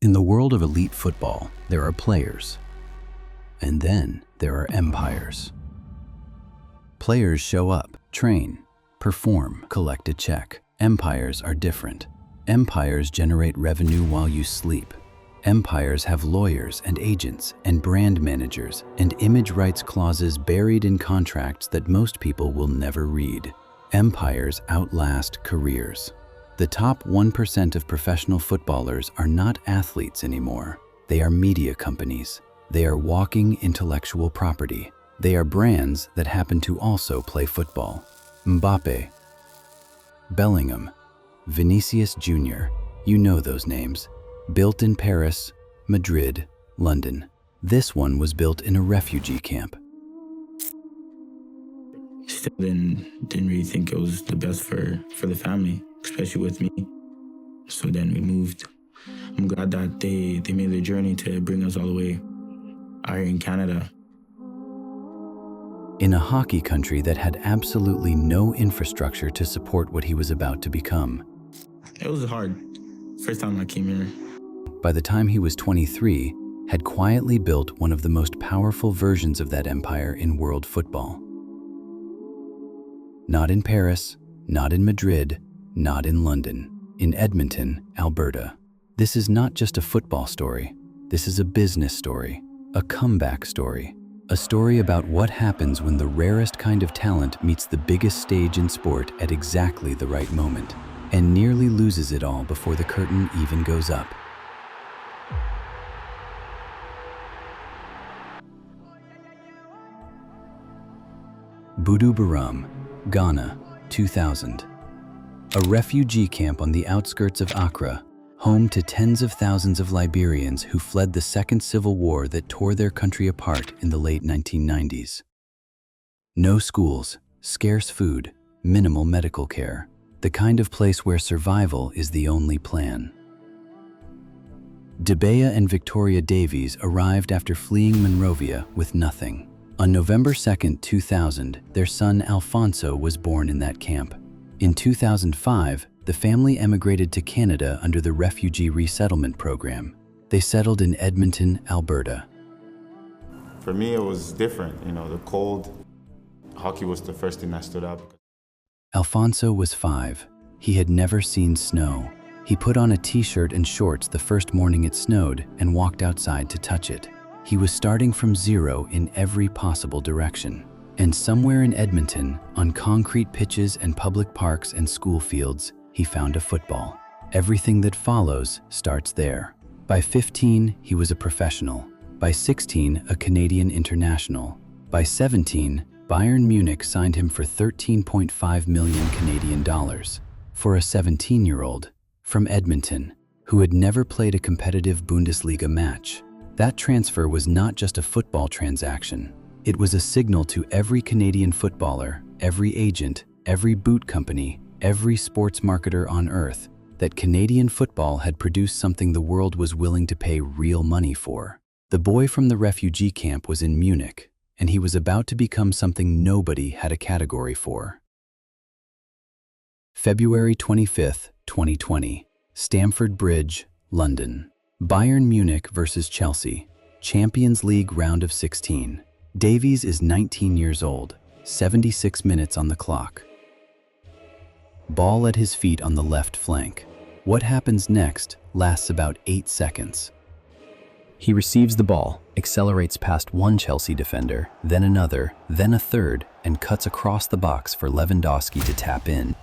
In the world of elite football, there are players, and then there are empires. Players show up, train, perform, collect a check. Empires are different. Empires generate revenue while you sleep. Empires have lawyers and agents and brand managers and image rights clauses buried in contracts that most people will never read. Empires outlast careers. The top 1% of professional footballers are not athletes anymore. They are media companies. They are walking intellectual property. They are brands that happen to also play football. Mbappe, Bellingham, Vinicius Jr., you know those names. Built in Paris, Madrid, London. This one was built in a refugee camp. Still didn't really think it was the best for the family, especially with me. So then we moved. I'm glad that they made the journey to bring us all the way out here in Canada. In a hockey country that had absolutely no infrastructure to support what he was about to become. It was hard. First time I came here. By the time he was 23, had quietly built one of the most powerful versions of that empire in world football. Not in Paris, not in Madrid, not in London, in Edmonton, Alberta. This is not just a football story. This is a business story, a comeback story, a story about what happens when the rarest kind of talent meets the biggest stage in sport at exactly the right moment, and nearly loses it all before the curtain even goes up. Budu Baram, Ghana, 2000. A refugee camp on the outskirts of Accra, home to tens of thousands of Liberians who fled the Second Civil War that tore their country apart in the late 1990s. No schools, scarce food, minimal medical care. The kind of place where survival is the only plan. Debea and Victoria Davies arrived after fleeing Monrovia with nothing. On November 2, 2000, their son Alphonso was born in that camp. In 2005, the family emigrated to Canada under the Refugee Resettlement Program. They settled in Edmonton, Alberta. For me, it was different. The cold. Hockey was the first thing that stood up. Alphonso was 5. He had never seen snow. He put on a t-shirt and shorts the first morning it snowed and walked outside to touch it. He was starting from zero in every possible direction. And somewhere in Edmonton, on concrete pitches and public parks and school fields, he found a football. Everything that follows starts there. By 15, he was a professional. By 16, a Canadian international. By 17, Bayern Munich signed him for 13.5 million Canadian dollars for a 17-year-old from Edmonton who had never played a competitive Bundesliga match. That transfer was not just a football transaction. It was a signal to every Canadian footballer, every agent, every boot company, every sports marketer on earth that Canadian football had produced something the world was willing to pay real money for. The boy from the refugee camp was in Munich, and he was about to become something nobody had a category for. February 25, 2020, Stamford Bridge, London. Bayern Munich versus Chelsea, Champions League round of 16. Davies is 19 years old, 76 minutes on the clock. Ball at his feet on the left flank. What happens next lasts about 8 seconds. He receives the ball, accelerates past one Chelsea defender, then another, then a third, and cuts across the box for Lewandowski to tap in.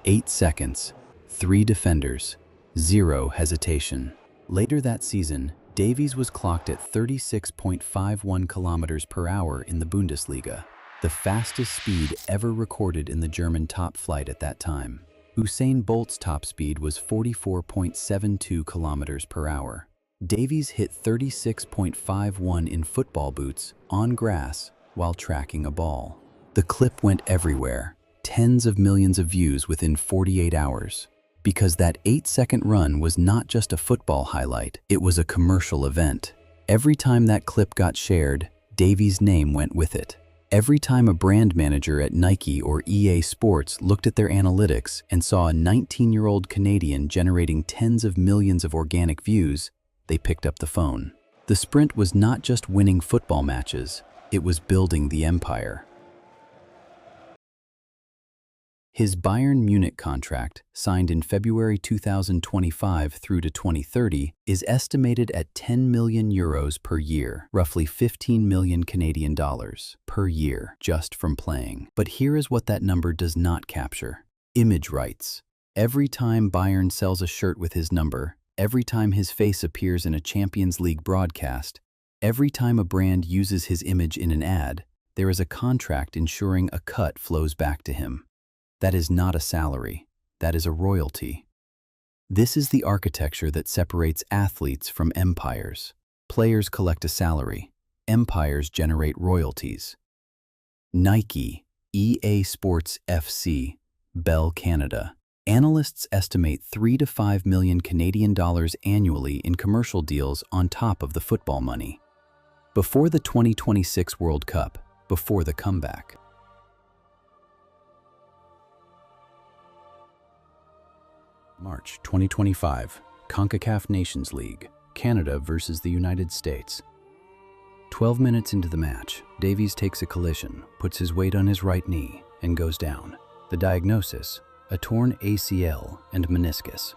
8 seconds, 3 defenders, 0 hesitation. Later that season, Davies was clocked at 36.51 kilometers per hour in the Bundesliga, the fastest speed ever recorded in the German top flight at that time. Usain Bolt's top speed was 44.72 kilometers per hour. Davies hit 36.51 in football boots on grass while tracking a ball. The clip went everywhere, tens of millions of views within 48 hours. Because that 8-second run was not just a football highlight, it was a commercial event. Every time that clip got shared, Davies' name went with it. Every time a brand manager at Nike or EA Sports looked at their analytics and saw a 19-year-old Canadian generating tens of millions of organic views, they picked up the phone. The sprint was not just winning football matches, it was building the empire. His Bayern Munich contract, signed in February 2025 through to 2030, is estimated at €10 million per year, roughly 15 million Canadian dollars per year, just from playing. But here is what that number does not capture: image rights. Every time Bayern sells a shirt with his number, every time his face appears in a Champions League broadcast, every time a brand uses his image in an ad, there is a contract ensuring a cut flows back to him. That is not a salary, that is a royalty. This is the architecture that separates athletes from empires. Players collect a salary, empires generate royalties. Nike, EA Sports FC, Bell Canada. Analysts estimate 3 to 5 million Canadian dollars annually in commercial deals on top of the football money. Before the 2026 World Cup, before the comeback. March 2025, CONCACAF Nations League, Canada versus the United States. 12 minutes into the match, Davies takes a collision, puts his weight on his right knee, and goes down. The diagnosis: a torn ACL and meniscus.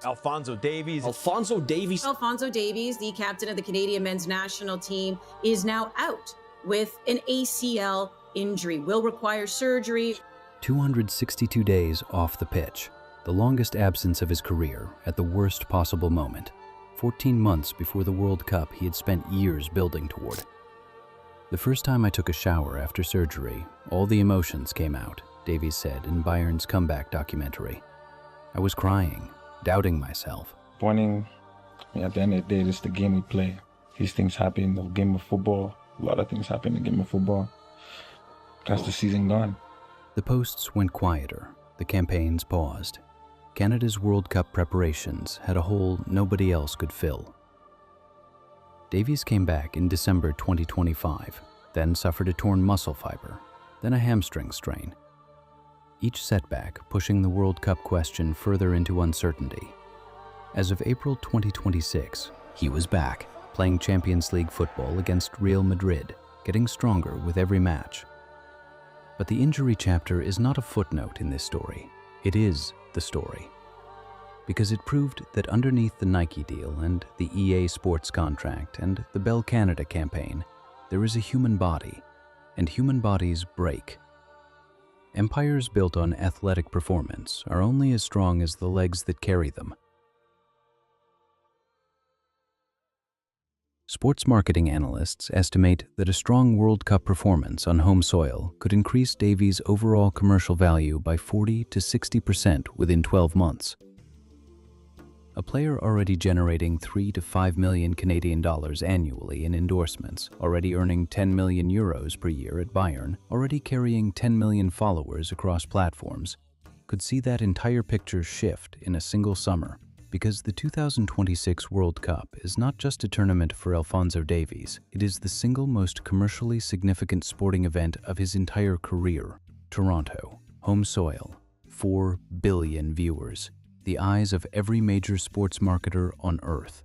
Alphonso Davies. Alphonso Davies. Alphonso Davies, the captain of the Canadian men's national team, is now out with an ACL injury, will require surgery. 262 days off the pitch, the longest absence of his career at the worst possible moment. 14 months before the World Cup he had spent years building toward. The first time I took a shower after surgery, all the emotions came out, Davies said in Bayern's comeback documentary. I was crying, doubting myself. At the end of the day, this is the game we play. These things happen in the game of football. A lot of things happen in the game of football. That's the season gone. The posts went quieter. The campaigns paused. Canada's World Cup preparations had a hole nobody else could fill. Davies came back in December 2025, then suffered a torn muscle fiber, then a hamstring strain. Each setback pushing the World Cup question further into uncertainty. As of April 2026, he was back, playing Champions League football against Real Madrid, getting stronger with every match. But the injury chapter is not a footnote in this story. It is the story. Because it proved that underneath the Nike deal and the EA Sports contract and the Bell Canada campaign, there is a human body, and human bodies break. Empires built on athletic performance are only as strong as the legs that carry them. Sports marketing analysts estimate that a strong World Cup performance on home soil could increase Davies' overall commercial value by 40 to 60% within 12 months. A player already generating 3 to 5 million Canadian dollars annually in endorsements, already earning 10 million euros per year at Bayern, already carrying 10 million followers across platforms, could see that entire picture shift in a single summer. Because the 2026 World Cup is not just a tournament for Alphonso Davies, it is the single most commercially significant sporting event of his entire career. Toronto, home soil, 4 billion viewers, the eyes of every major sports marketer on earth.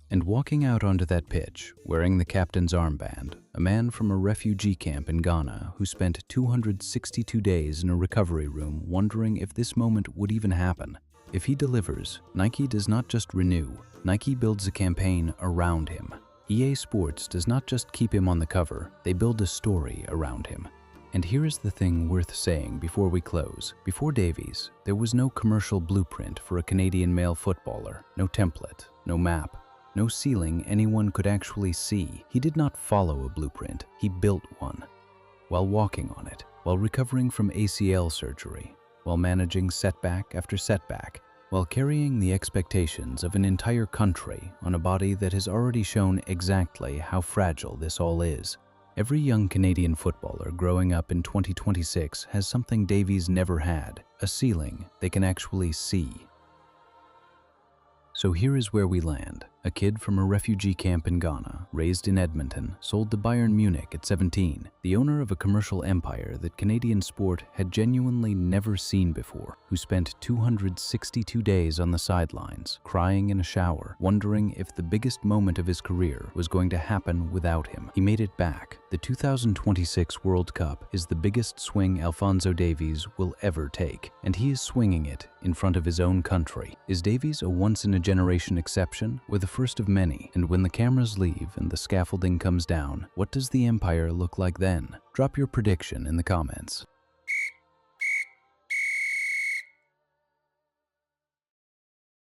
And walking out onto that pitch, wearing the captain's armband, a man from a refugee camp in Ghana who spent 262 days in a recovery room wondering if this moment would even happen. If he delivers, Nike does not just renew, Nike builds a campaign around him. EA Sports does not just keep him on the cover, they build a story around him. And here is the thing worth saying before we close. Before Davies, there was no commercial blueprint for a Canadian male footballer, no template, no map, no ceiling anyone could actually see. He did not follow a blueprint, he built one. While walking on it, while recovering from ACL surgery, while managing setback after setback, while carrying the expectations of an entire country on a body that has already shown exactly how fragile this all is. Every young Canadian footballer growing up in 2026 has something Davies never had, a ceiling they can actually see. So here is where we land. a kid from a refugee camp in Ghana, raised in Edmonton, sold to Bayern Munich at 17, the owner of a commercial empire that Canadian sport had genuinely never seen before, who spent 262 days on the sidelines, crying in a shower, wondering if the biggest moment of his career was going to happen without him. He made it back. The 2026 World Cup is the biggest swing Alphonso Davies will ever take, and he is swinging it in front of his own country. Is Davies a once-in-a-generation exception, or the first of many? And when the cameras leave and the scaffolding comes down, what does the empire look like then? Drop your prediction in the comments.